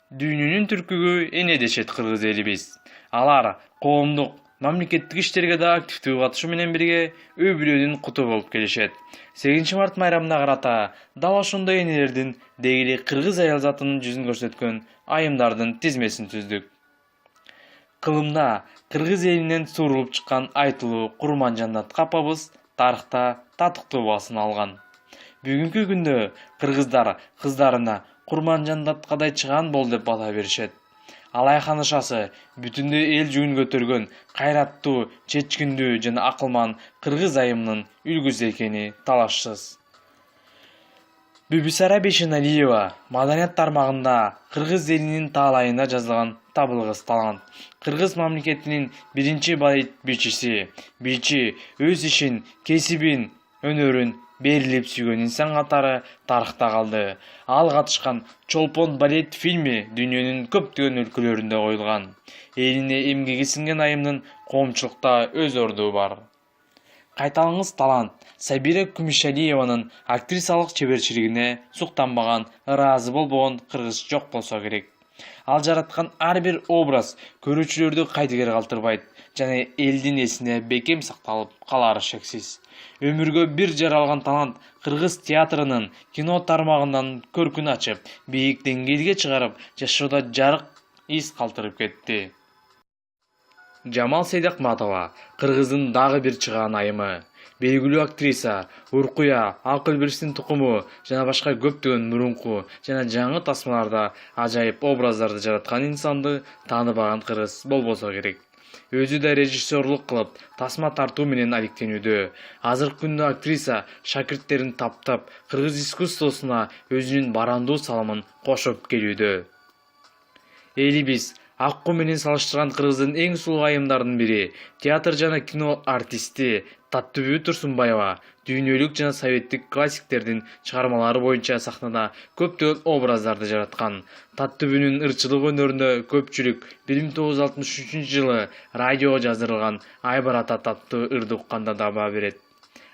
Дүйнөнүн түркүгү эне дешет кыргыз элибиз. Алар коомдук, мамлекеттик иштерге да активдүү катышуу менен бирге үй-бүлөнүн куту болуп келишет. 8 март майрамына карата дал ошондой энелердин деги эле кыргыз аял затынын жүзүн көрсөткөн айымдардын тизмесин түздүк. Кылымда кыргыз элинен суурулуп чыккан айтылуу Курманжанат апабыз тарыхта татыктуу баасын алган. Бүгүнкү күндө кыргыздар кыздарына Курманжандатқадай чыган бол деп бата беришет. Алай ханышасы бүтүндөй эл жүгүн көтөргөн кайраттуу, чечкиндүү жана акылман кыргыз айымынын үлгүсү экени талашсыз. Бүбүсара Бейшеналиева маданият тармагында кыргыз элинин таалайына жазылган табылгыс талант. Кыргыз мамлекетинин биринчи балет бийчи өз ишин, кесибин, өнөрүн берилип сүйгөн инсан катары тарыхта калды. Ал катышкан Чолпон балет фильми дүйнөнүн көптөгөн өлкөлөрүндө коюлган. Элине эмгеги сиңген айымдын коомчулукта өз орду бар. Кайталыңыз талант Сабира Күмүшалиеванын актрисалык чеберчилигине суктанбаган, ыраазы болбогон кыргыз жок болсо керек. Ал жараткан ар бир образ көрүүчүлөрдү кайдыгер калтырбайт жана элдин эсине бекем сакталып калары шексиз. Өмүргө бир жаралган талант кыргыз театрынын кино тармагынан көркүн ачып, бийик деңгээлге чыгарып, жашоодо жарык из калтырып кетти. Жамал Сейдакматова кыргыздын дагы бир чыгаан айымы. Белгилүү актриса, Уркуя, Акылберштин тукуму жана башка көптөгөн мурунку жана жаңы тасмаларда ажайып образдарды жараткан инсанды тааныбаган кыргыз болбосо керек. Өзү да режиссерлук кылып, тасма тартуу менен алектенүүдө. Азыркы күндө актриса шакирттерин таптап, кыргыз искусствосуна өзүнүн барандуу салымын кошуп келүүдө. Элибиз Акку менен салыштырган кыргыздын эң сулуу айымдарынын бири, театр жана кино артисти Таттыбүбү Турсунбаева дүйнөлүк жана советтик классиктердин чыгармалары боюнча сахнада көптөгөн образдарды жараткан. Таттыбүбүнүн ырчылык өнөрүндө көпчүлүк 1963-жылы радиого жаздырылган Айбар ата аттуу ырды укканда да баа берет.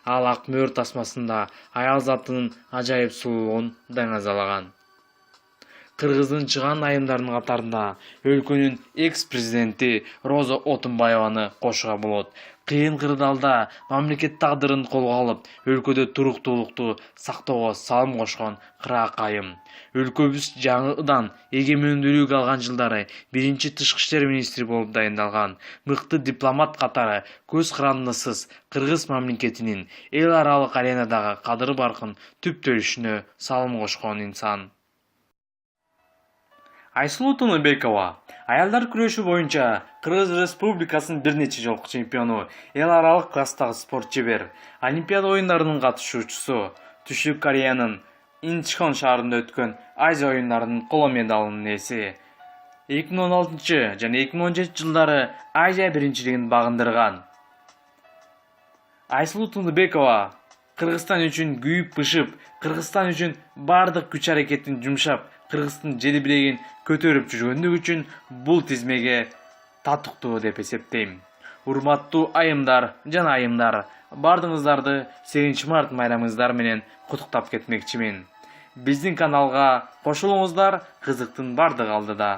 Ал ак мөөр тасмасында аял затынын ажайып сулуулугун даңазалаган. Кыргыздын чыгаан айымдарынын катарында өлкөнүн экс-президенти Роза Отунбаеваны кошууга болот. Кыйын кырдаалда мамлекет тагдырын колго алып, өлкөдө туруктуулукту сактоого салым кошкон кыраак айым. Өлкөбүз жаңыдан эгемендүүлүк алган жылдары биринчи тышкы иштер министри болуп дайындалган. Мыкты дипломат катары көз карандысыз кыргыз мамлекетинин эл аралык аренадагы кадыры баркын түптөлүшүнө салым кошкон инсан. Айсулуу Тыныбекова аялдар күрөшү боюнча Кыргыз Республикасынын бир нече жолку чемпиону, эл аралык класстагы спорт шебер, Олимпиада оюндарынын катышуучусу, Түштүк Кореянын Инчхон шаарында өткөн Азия оюндарынын коло медалынын ээси. 2016 жана 2017 жылдары Азия биринчилигин багындырган. Айсулуу Тыныбекова Кыргызстан үчүн күйүп-бышып, Кыргызстан үчүн бардык күч-аракетин жумшап, Кыргыздын жери билегин көтөрүп жүргөндүгү үчүн бул тизмеге татыктуу деп эсептейм. Урматтуу айымдар жана айымдар, бардыгыңыздарды 8 март майрамыңыздар менен куттуктап кетмекчимин. Биздин каналга кошулуңуздар, кызыктын бардыгы алдыда.